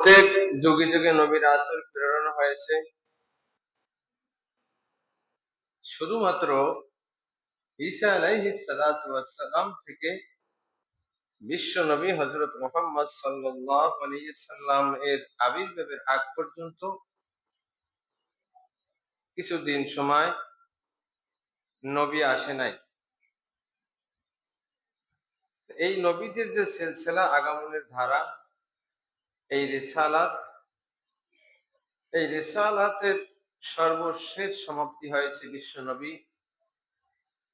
প্রত্যেক যুগে যুগে নবী রাসূল প্রেরণ হয়েছে, শুধুমাত্র ঈসা আলাইহিস সালাতু ওয়াস সালাম থেকে বিশ্ব নবী হযরত মুহাম্মদ সাল্লাল্লাহু আলাইহি সাল্লাম এর আবির্ভাবের আগ পর্যন্ত কিছুদিন সময় নবী আসে নাই। এই নবীদের যে সিলসিলা আগমনের ধারা, এই রিসালাতের সর্বশেষ সমাপ্তি হয়েছে বিশ্ব নবী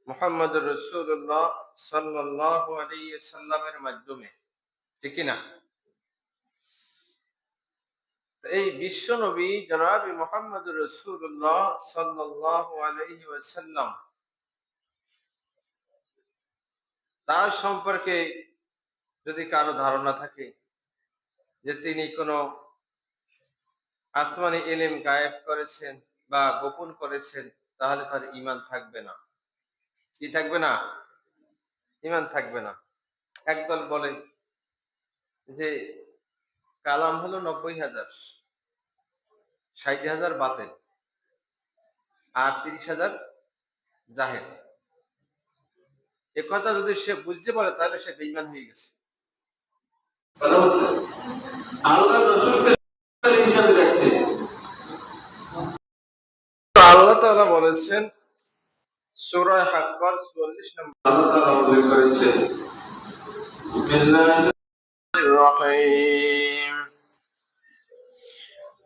মুহাম্মদুর রাসূলুল্লাহ সাল্লাল্লাহু আলাইহি সাল্লামের মাধ্যমে, ঠিক কি না? এই বিশ্ব নবী জনাব মুহাম্মদুর রাসূলুল্লাহ সাল্লাল্লাহু আলাইহি ওয়াসাল্লাম, তার সম্পর্কে যদি কারো ধারণা থাকে যে তিনি কোনো আসমানি ইলম গায়েব করেছেন বা গোপন করেছেন, তাহলে তার ঈমান থাকবে না। কি থাকবে না? ঈমান থাকবে না। একদল বলে যে কালাম হলো ৯০,০০০, ৬০,০০০ বাতিল আর ৩০,০০০ জাহেল। একথা যদি সে বুঝতে পারে তাহলে সে বেঈমান হয়ে গেছে। আল্লাহ রাসূলকে হিসাবে রাখছে। আল্লাহ তাআলা বলেছেন সূরা হাক্কার ৪৪ নম্বর আল্লাহ তাআলা উল্লেখ করেছেন, বিসমিল্লাহির রহিম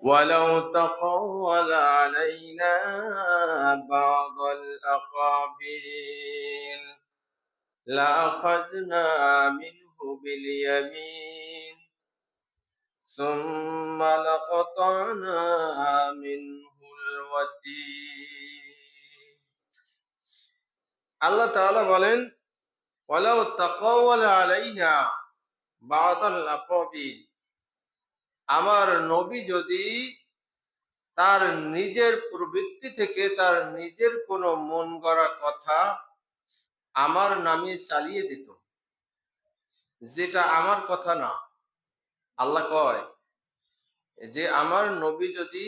ওয়ালাউ তাকাওয়ালা আলাইনা বা'দাল আকাবিল লাআখাযনা মিনহু বিল ইয়ামিন সুম্মা লাকাতানা মিনহুল ওয়াতিন। আল্লাহ তাআলা বলেন, ওয়ালাউ তাকাওয়ালা আলাইনা বা'দাল আকাবিল, আমার নবী যদি তার নিজের প্রবৃত্তি থেকে তার নিজের কোনো মন গড়া কথা আমার নামে চালিয়ে দিত, যেটা আমার কথা না। আল্লাহ কয় যে আমার নবী যদি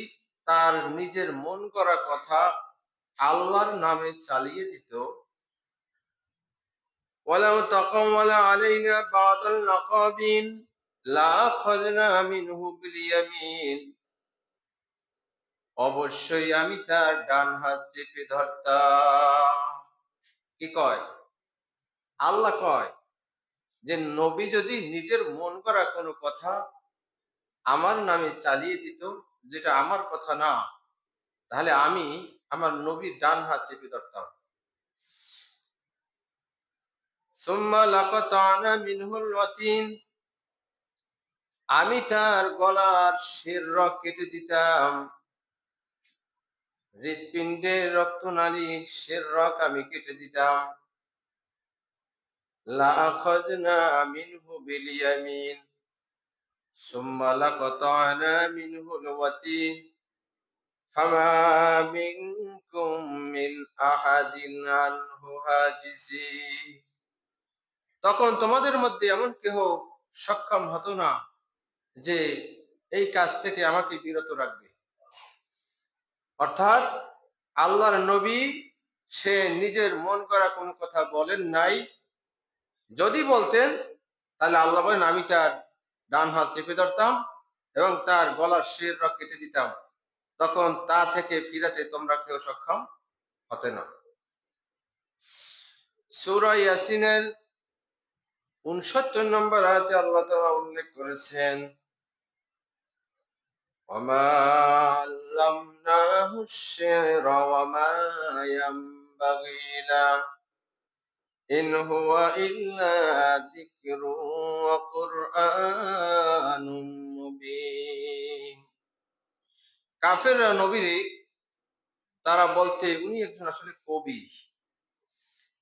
তার নিজের মন গড়া কথা আল্লাহর নামে চালিয়ে দিত, ওয়ালাউ তাকাওয়ালা আলাইনা বা'দাল আকাবিল লাআখাযনা মিনহু বিল ইয়ামিন, অবশ্যই আমি তার ডান হাত চেপে ধরতাম। কি কয়? আল্লাহ কয় যে নবী যদি নিজের মন করা কোনো কথা আমার নামে চালিয়ে দিত, যেটা আমার কথা না, তাহলে আমি আমার নবীর ডান হাত চেপে ধরতাম। সুম্মা লাকাতানা মিনহুল ওয়াতিন, আমি তার গলার শিরক কেটে দিতাম। হৃৎপিণ্ডের রক্তনালী শিরক আমি কেটে দিতাম। লাআখাযনা মিনহু বিল ইয়ামিন সুম্মা লাকাতানা মিনহুল ওয়াতিন ফামা মিনকুম মিন আহাদিন আনহু হাজিজিন। তখন তোমাদের মধ্যে এমন কেহ সক্ষম হতো না যে এই কাজ থেকে আমাকে বিরত রাখবে। অর্থাৎ আল্লাহর নবী সে নিজের মন করা কোনো কথা বলেন নাই। যদি বলতেন তাহলে আল্লাহ বলেন আমি তার ডান হাত চেপে ধরতাম এবং তার গলার শিরক কেটে দিতাম, তখন তা থেকে ফিরাতে তোমরা কেউ সক্ষম হতে না। সূরা ইয়াসিনের ৬৯ নম্বর আয়াতে আল্লাহ তাআলা উল্লেখ করেছেন, ওয়ামা আল্লামনাহু আশ-শি'রা ওয়ামা ইয়ানবাগী লাহু ইন হুয়া ইল্লা যিকরুন ওয়া কুরআনুম মুবিন। কাফেররা নবীরে তারা বলতে উনি একজন আসলে কবি,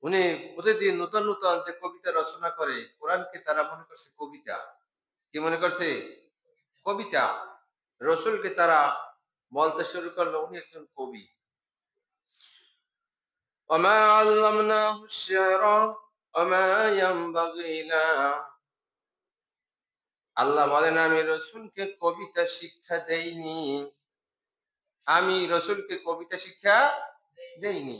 উনি প্রতিদিন নতুন নতুন যে কবিতা রচনা করে, কোরআনকে তারা মনে করছে কবিতা। কি মনে করছে? কবিতা। রসুলকে তারা বলতে শুরু করলো উনি একজন কবি। ওয়ামা আল্লামনাহু আশ-শি'রা ওয়ামা ইয়ানবাগী লাহু, আল্লাহ বলেন, আমি রসুলকে কবিতা শিক্ষা দেইনি। আমি রসুলকে কবিতা শিক্ষা দেইনি।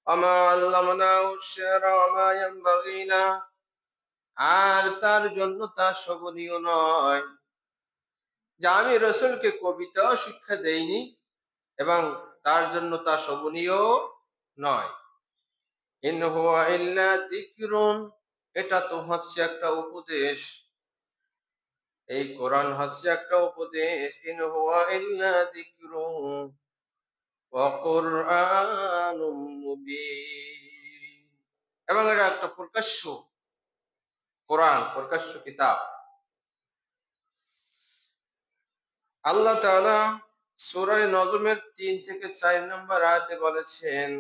আমা আল্লামনাহু শি'রা ওয়া মা ইয়ানবাগি লা, আর তার জন্য তা শোভনীয় নয় যে আমি রসুলকে কবিতাও শিক্ষা দেইনি এবং তার জন্য তা শোভনীয় নয়। ইন হুয়া ইল্লা যিকরুন, এটা তো হচ্ছে একটা উপদেশ। এই কোরআন হচ্ছে একটা উপদেশ। ইন হুয়া ইল্লা যিকরুন ওয়া কুরআনুম মুবিন, এবং এটা একটা প্রকাশ্য কোরআন, প্রকাশ্য কিতাব। আল্লাহ তাআলা সূরা নজমের ৩ থেকে ৪ নম্বর আয়াতে বলেছেন,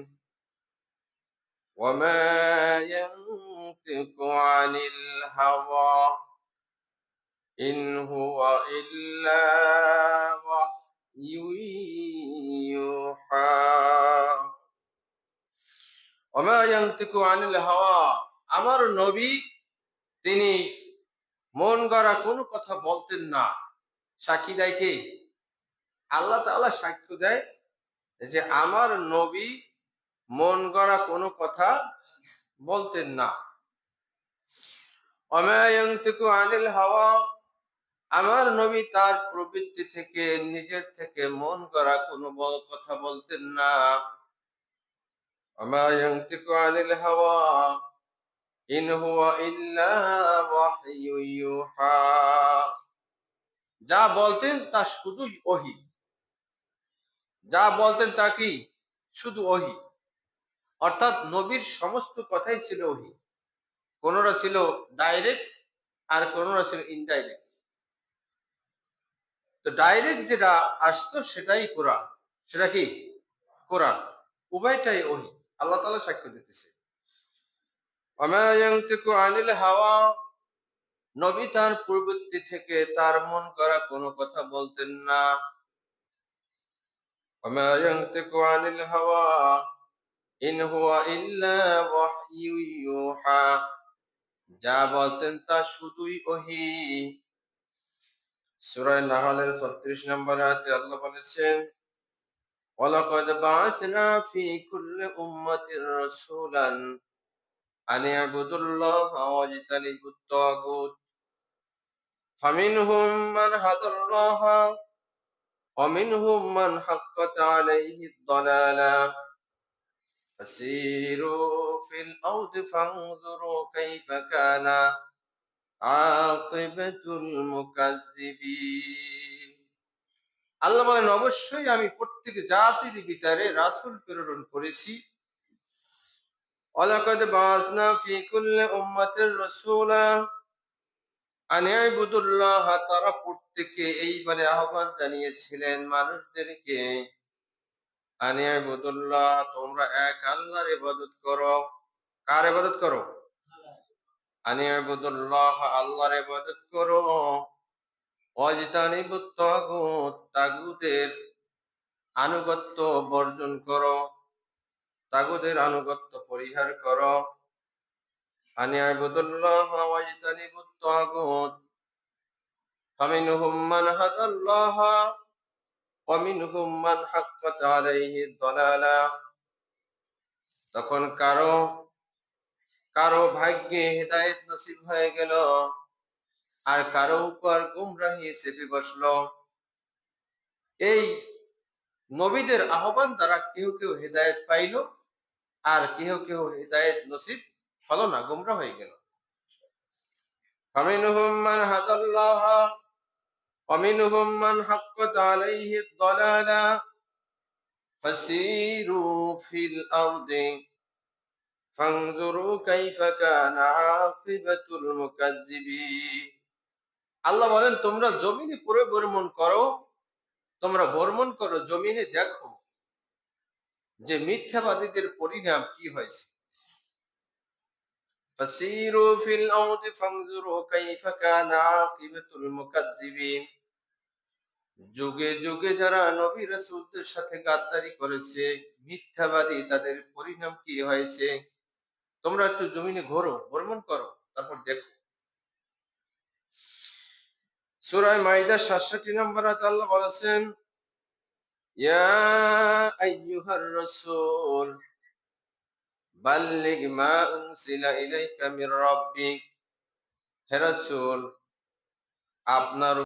ওয়া মা ইয়ানতিকু আনিল হাওয়া ইন হুয়া ইল্লা ওয়াহয়ুন ইউহা। ওয়া মা ইয়ানতিকু আনিল হাওয়া, আমার নবী তিনি মন গড়া কোনো কথা বলতেন না। সাক্ষী দেয় কে? আল্লাহ তাআলা সাক্ষ্য দেয় যে আমার নবী মন গড়া কোনো কথা বলতেন না। ওয়া মা ইয়ানতিকু আনিল হাওয়া, আমার নবী তার প্রবৃত্তি থেকে, নিজের থেকে মন গড়া কোনো কথা বলতেন না। ওয়া মা ইয়ানতিকু আনিল হাওয়া ইন হুয়া ইল্লা ওয়াহয়ুন ইউহা, যা বলতেন তা শুধুই ওহী। যা বলতেন তা কি? শুধু ওহী। অর্থাৎ নবীর সমস্ত কথাই ছিল ওহী। কোনটা ছিল ডাইরেক্ট আর কোনটা ছিল ইনডাইরেক্ট। তো ডাইরেক্ট যেটা আসতো সেটাই কোরআন। সেটা কি? কোরআন। উভয়টাই ওহী। আল্লাহ তাআলা সাক্ষ্য দিতেছে। ওয়া মা ইয়ানতিকু আনিল হাওয়া, নবী তার প্রবৃত্তি থেকে তার মন করা কোনো কথা বলতেন না। ওয়া মা ইয়ানতিকু আনিল হাওয়া ইন হুয়া ইল্লা ওয়াহয়ুন ইউহা, যা বলতেন তা শুধুই ওহী। সূরা নাহলের ৩৬ নম্বর আয়াতে আল্লাহ বলেছেন, ওয়ালাকাদ বা'আসনা ফি কুল্লি উম্মাতির রাসূলান আন ই'বুদুল্লাহা ওয়াজতানিবুত তাগুত ফামিনহুম মান হাদাল্লাহা ওয়া মিনহুম মান হাক্কাত আলাইহিদ দালালা ফাসীরু ফিল আরদি ফানজুরু কাইফা কানা আকিবাতুল মুকাজ্জিবিন। আল্লাহ বলেন, অবশ্যই আমি প্রত্যেক জাতির ভিতরে রাসূল প্রেরণ করেছি। ওয়ালাকাদ বা'আসনা ফি কুল্লি উম্মাতির রাসূলা আন ই'বুদুল্লাহ, তারা প্রত্যেকে এইবারে আহ্বান জানিয়েছিলেন মানুষদেরকে, আন ই'বুদুল্লাহ, তোমরা এক আল্লাহর ইবাদত করো। কার ইবাদত করো? আন ই'বুদুল্লাহ, আল্লাহর ইবাদত করো। ওয়াজতানিবুত তাগুত, তাগুতের আনুগত্য বর্জন করো, তাগুতের আনুগত্য পরিহার করো। আন ই'বুদুল্লাহ ওয়াজতানিবুত তাগুত ফামিনহুম মান হাদাল্লাহ ওয়া মিনহুম মান হাক্কাত আলাইহি দালালা, তখন কারো কারো ভাগ্যে হেদায়েত নসিব হয়ে গেল আর কারো উপর গুমরাহি চেপে বসলো। এই নবীদের আহ্বান দ্বারা কেউ কেউ হেদায়েত পাইল আর কেউ কেউ হেদায়েত নসিব হলো না, গুমরা হয়ে গেল। ফামিনহুম মান হাদাল্লাহ ওয়া মিনহুম মান হাক্কাত আলাইহি দালালা ফাসীরু ফিল আরদি ফানজুরু কাইফা কানা আকিবাতুল মুকাজ্জিবিন। আল্লাহ বলেন, তোমরা জমিনে ভ্রমণ করো, তোমরা ভ্রমণ করো, জমিনে দেখো যে মিথ্যাবাদীদের পরিণাম কি হয়েছে। ফাসীরু ফিল আরদি ফানজুরু কাইফা কানা আকিবাতুল মুকাজ্জিবিন। যুগে যুগে যারা নবী রাসূলদের সাথে গাদ্দারি করেছে, মিথ্যাবাদী, তাদের পরিণাম কি হয়েছে, তোমরা একটু জমিনে ঘোরো, ভ্রমণ করো, তারপর দেখো। সূরা মাইদা ৬৭ নম্বর আয়াতে আল্লাহ বলেছেন, ইয়া আইয়ুহার রাসূল বাল্লিগ মা উনজিলা ইলাইকা মির রাব্বিক। হে রাসূল, আপনার